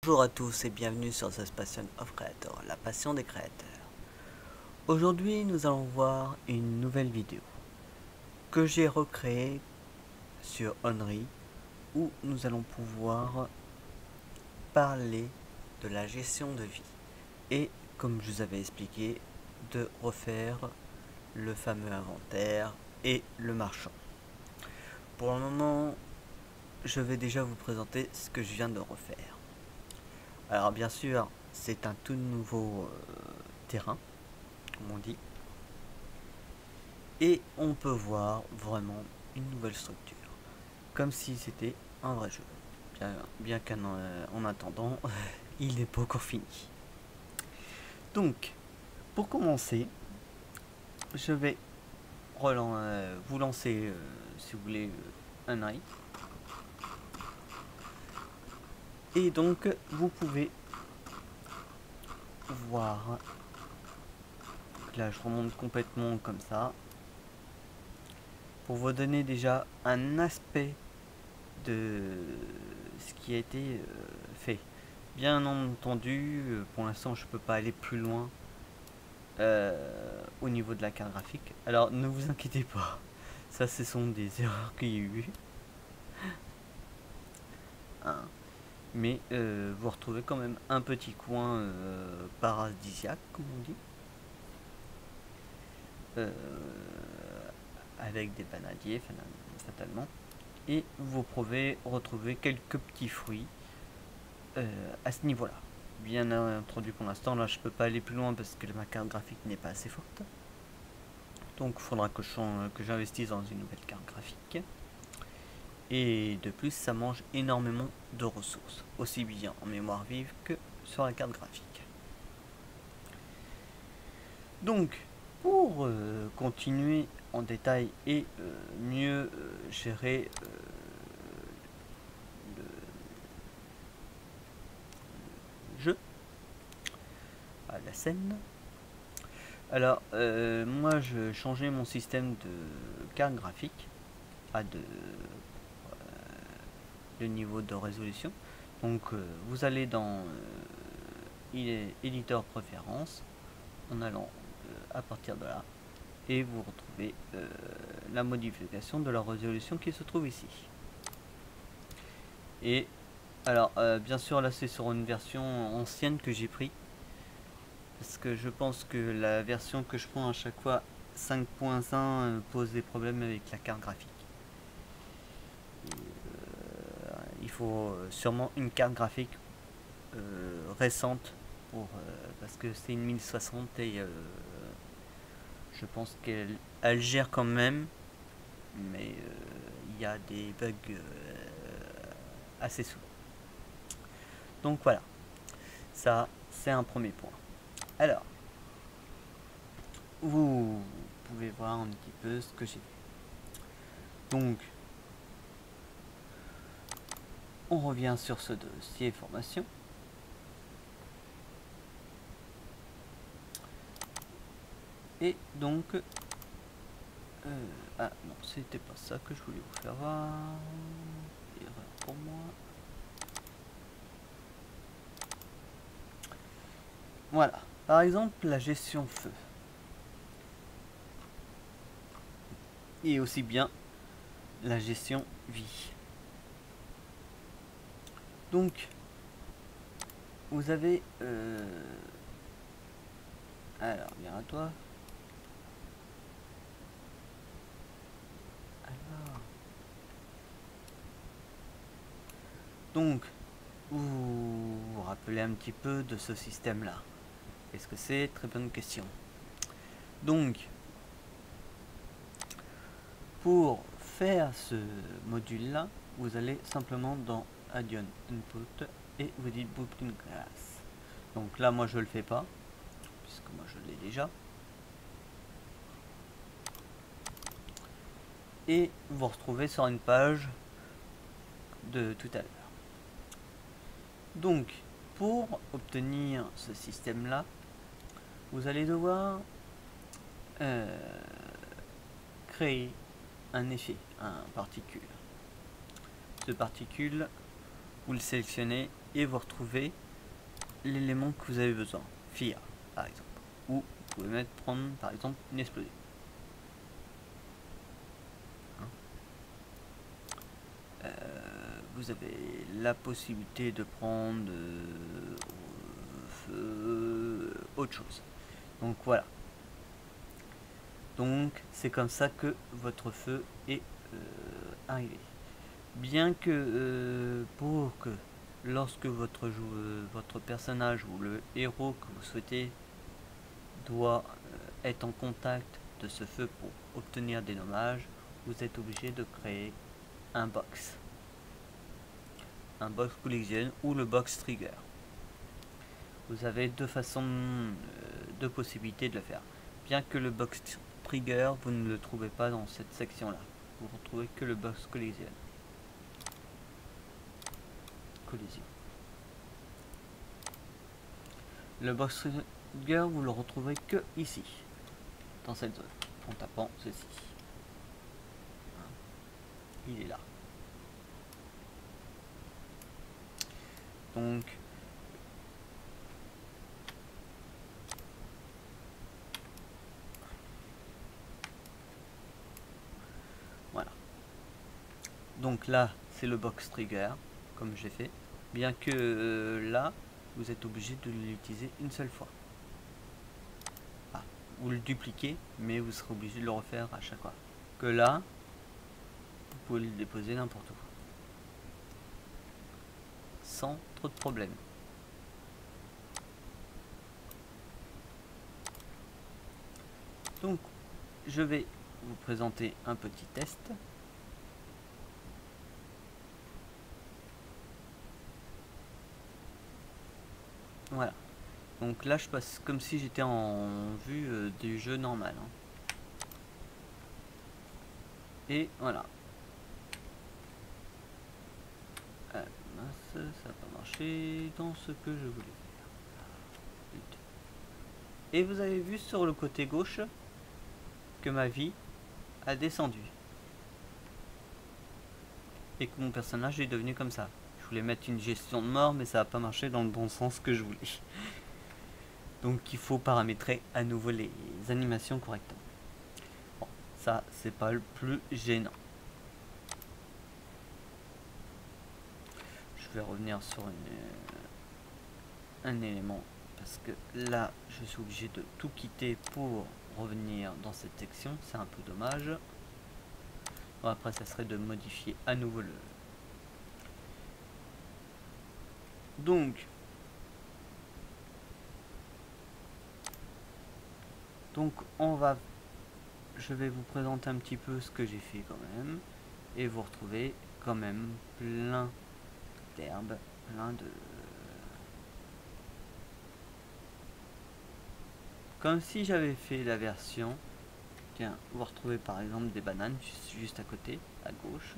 Bonjour à tous et bienvenue sur The Passion of Creator, la passion des créateurs. Aujourd'hui, nous allons voir une nouvelle vidéo que j'ai recréée sur Onry où nous allons pouvoir parler de la gestion de vie et, comme je vous avais expliqué, de refaire le fameux inventaire et le marchand. Pour le moment, je vais déjà vous présenter ce que je viens de refaire. Alors bien sûr, c'est un tout nouveau terrain, comme on dit. Et on peut voir vraiment une nouvelle structure. Comme si c'était un vrai jeu. Bien qu'en attendant, il n'est pas encore fini. Donc, pour commencer, je vais vous lancer, si vous voulez, un œil. Et donc, vous pouvez voir. Là, je remonte complètement comme ça. Pour vous donner déjà un aspect de ce qui a été fait. Bien entendu, pour l'instant, je peux pas aller plus loin au niveau de la carte graphique. Alors, ne vous inquiétez pas. Ça, ce sont des erreurs qu'il y a eu. Hein. Mais vous retrouvez quand même un petit coin paradisiaque, comme on dit. Avec des banadiers, fatalement. Et vous pouvez retrouver quelques petits fruits à ce niveau-là. Bien introduit pour l'instant, là je peux pas aller plus loin parce que ma carte graphique n'est pas assez forte. Donc il faudra que j'investisse dans une nouvelle carte graphique. Et de plus, ça mange énormément de ressources, aussi bien en mémoire vive que sur la carte graphique. Donc, pour continuer en détail et mieux gérer le jeu, la scène, alors moi je changeais mon système de carte graphique à le niveau de résolution. Donc vous allez dans éditeur préférence en allant à partir de là et vous retrouvez la modification de la résolution qui se trouve ici. Et alors bien sûr là c'est sur une version ancienne que j'ai pris parce que je pense que la version que je prends à chaque fois 5.1 pose des problèmes avec la carte graphique. Il faut sûrement une carte graphique récente pour, parce que c'est une 1060 et je pense qu'elle gère quand même, mais il y a des bugs assez souvent. Donc voilà, ça c'est un premier point. Alors, vous pouvez voir un petit peu ce que j'ai fait. Donc, on revient sur ce dossier formation. Et donc, ah non, c'était pas ça que je voulais vous faire voir. Erreur pour moi. Voilà, par exemple la gestion feu. Et aussi bien la gestion vie. Donc, vous avez... alors, viens à toi. Alors... Donc, vous vous rappelez un petit peu de ce système-là. Qu'est-ce que c'est? Très bonne question. Donc, pour faire ce module-là, vous allez simplement dans Addition Input et vous dites Blueprint Class. Donc là, moi, je le fais pas, puisque moi, je l'ai déjà. Et vous retrouvez sur une page de tout à l'heure. Donc, pour obtenir ce système-là, vous allez devoir créer un effet, un particule. Ce particule, vous le sélectionnez et vous retrouvez l'élément que vous avez besoin, FIA par exemple, ou vous pouvez prendre par exemple une explosive. Vous avez la possibilité de prendre autre chose. Donc voilà. Donc c'est comme ça que votre feu est arrivé. Bien que pour que lorsque votre personnage ou le héros que vous souhaitez doit être en contact de ce feu pour obtenir des dommages, vous êtes obligé de créer un box collision ou le box trigger. Vous avez deux façons, deux possibilités de le faire. Bien que le box trigger, vous ne le trouvez pas dans cette section là, vous ne retrouvez que le box collision. Le box trigger, vous le retrouverez que ici, dans cette zone, en tapant ceci. Il est là. Donc voilà. Donc là, c'est le box trigger, comme j'ai fait. Bien que là, vous êtes obligé de l'utiliser une seule fois. Ah, vous le dupliquez, mais vous serez obligé de le refaire à chaque fois. Que là, vous pouvez le déposer n'importe où, sans trop de problèmes. Donc, je vais vous présenter un petit test. Voilà. Donc là, je passe comme si j'étais en vue du jeu normal. Et voilà. Ah, mince, ça n'a pas marché dans ce que je voulais faire. Et vous avez vu sur le côté gauche que ma vie a descendu. Et que mon personnage est devenu comme ça. Je voulais mettre une gestion de mort, mais ça n'a pas marché dans le bon sens que je voulais. Donc il faut paramétrer à nouveau les animations correctement. Bon, ça c'est pas le plus gênant. Je vais revenir sur un élément parce que là je suis obligé de tout quitter pour revenir dans cette section. C'est un peu dommage. Bon, après ça serait de modifier à nouveau le... Donc je vais vous présenter un petit peu ce que j'ai fait quand même, et vous retrouvez quand même plein d'herbes, plein de... Comme si j'avais fait la version... Tiens, vous retrouvez par exemple des bananes juste à côté, à gauche,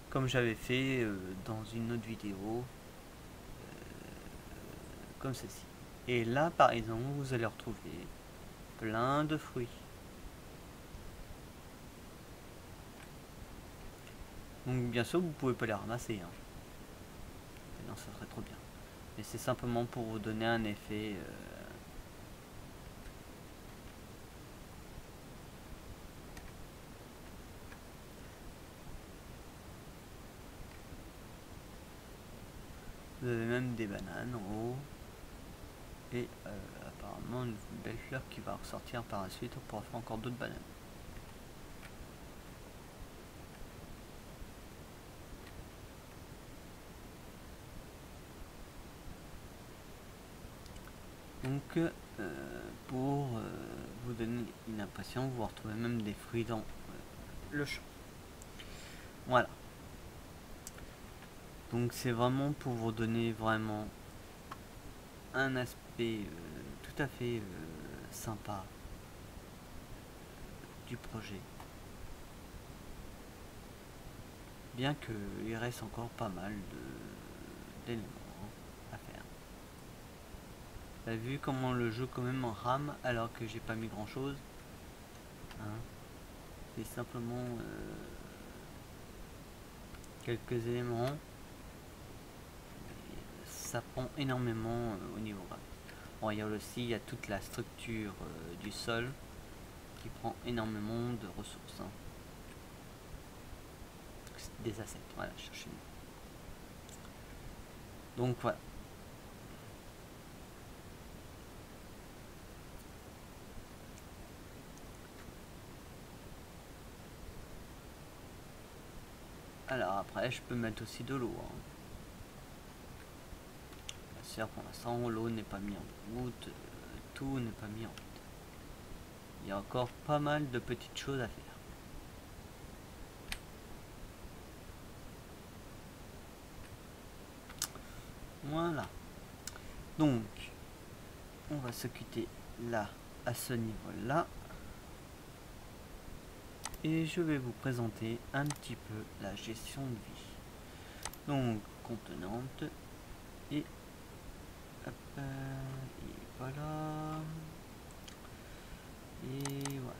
comme j'avais fait dans une autre vidéo, comme ceci. Et là par exemple, vous allez retrouver plein de fruits. Donc bien sûr, vous pouvez pas les ramasser. Non, ça serait trop bien. Mais c'est simplement pour vous donner un effet... Vous avez même des bananes en haut. Et apparemment une belle fleur qui va ressortir par la suite. On pourra faire encore d'autres bananes. Donc pour vous donner une impression, vous retrouvez même des fruits dans le champ. Voilà. Donc c'est vraiment pour vous donner vraiment un aspect tout à fait sympa du projet. Bien qu'il reste encore pas mal d'éléments à faire. Vous avez vu comment le jeu quand même en rame alors que j'ai pas mis grand chose. C'est simplement quelques éléments. ça prend énormément au niveau graphique. Bon, il y a aussi toute la structure du sol qui prend énormément de ressources. Hein. Des assets, voilà, cherchez le mot. Donc voilà. Alors après, je peux mettre aussi de l'eau. Hein. Bien sûr, pour l'instant, l'eau n'est pas mise en route, tout n'est pas mis en route. Il y a encore pas mal de petites choses à faire. Voilà. Donc, on va se quitter là, à ce niveau-là. Et je vais vous présenter un petit peu la gestion de vie. Donc, contenante. Et, hop, et voilà. Et voilà.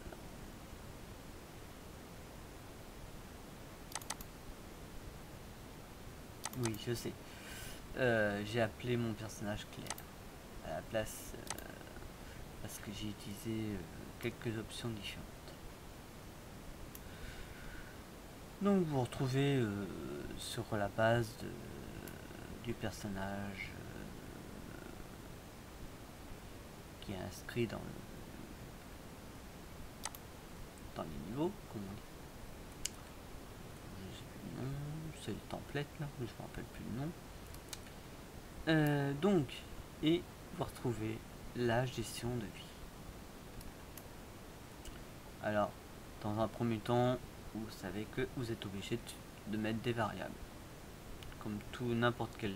Oui, je sais. J'ai appelé mon personnage Claire à la place parce que j'ai utilisé quelques options différentes. Donc vous retrouvez sur la base du personnage qui est inscrit dans les niveaux, comme on dit. Je sais plus le nom, c'est le template là, je ne me rappelle plus le nom. Donc, et vous retrouvez la gestion de vie. Alors, dans un premier temps, vous savez que vous êtes obligé de mettre des variables, comme tout n'importe quel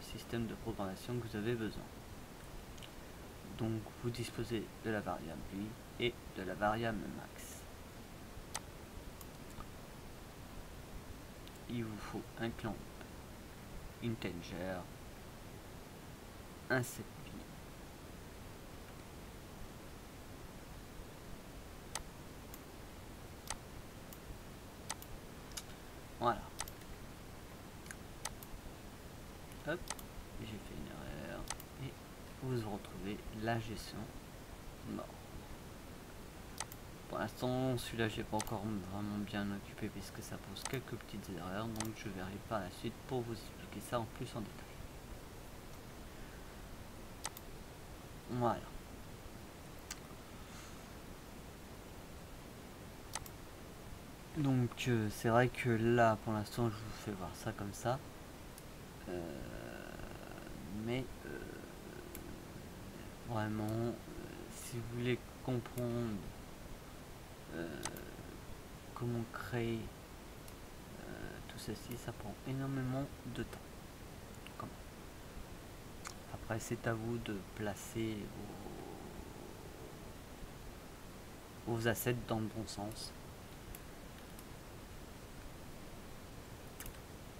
système de programmation que vous avez besoin. Donc, vous disposez de la variable vie et de la variable max. Il vous faut un clamp integer, un set vie. Voilà. Hop, j'ai fait une erreur et vous retrouvez la gestion mort. Pour l'instant, celui-là, j'ai pas encore vraiment bien occupé puisque ça pose quelques petites erreurs, donc je verrai par la suite pour vous expliquer ça en plus en détail. Voilà. Donc c'est vrai que là, pour l'instant, je vous fais voir ça comme ça. Mais vraiment, si vous voulez comprendre comment créer tout ceci, ça prend énormément de temps. Après, c'est à vous de placer vos assets dans le bon sens.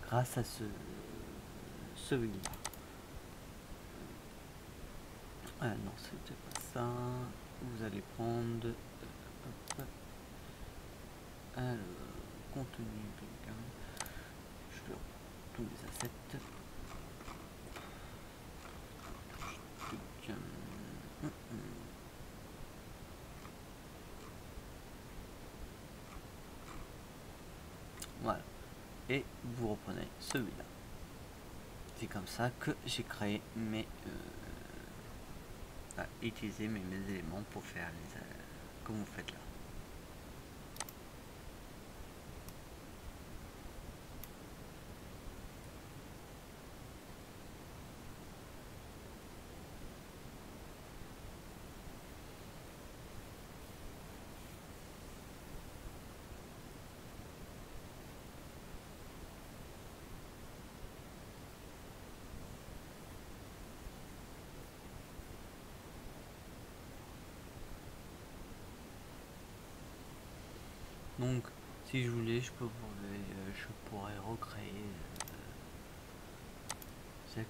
Grâce à ce wheel. Ah non, c'était pas ça. Vous allez prendre alors, contenu quelqu'un. Je vais tous les assets. Voilà. Et vous reprenez celui-là. C'est comme ça que j'ai créé mes utiliser mes éléments pour faire les comme vous faites là. Donc, si je voulais, je pourrais recréer cette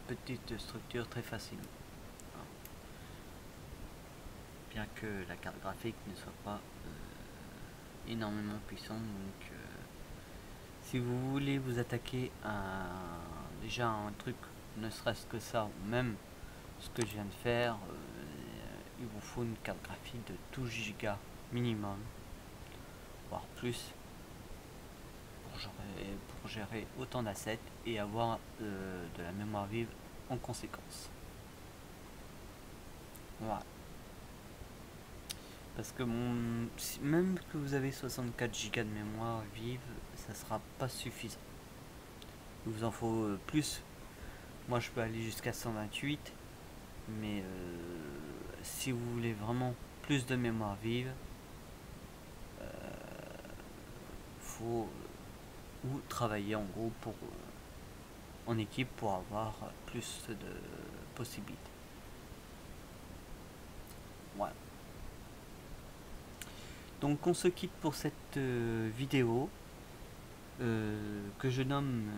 petite structure très facilement. Bien que la carte graphique ne soit pas énormément puissante, donc Si vous voulez vous attaquer à déjà un truc, ne serait-ce que ça, ou même ce que je viens de faire, il vous faut une carte graphique de 12 Go minimum, voire plus, pour gérer autant d'assets et avoir de la mémoire vive en conséquence. Voilà. Parce que même que vous avez 64 Go de mémoire vive, ça sera pas suffisant. Il vous en faut plus. Moi je peux aller jusqu'à 128, mais si vous voulez vraiment plus de mémoire vive, faut ou travailler en gros pour en équipe pour avoir plus de possibilités. Voilà. Donc on se quitte pour cette vidéo que je nomme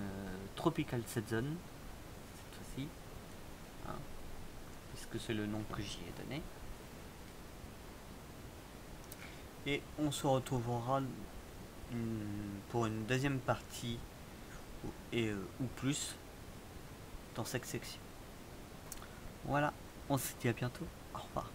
Tropical Set Zone cette fois-ci, hein, puisque c'est le nom que j'y ai donné. Et on se retrouvera pour une deuxième partie ou plus dans cette section. Voilà, on se dit à bientôt. Au revoir.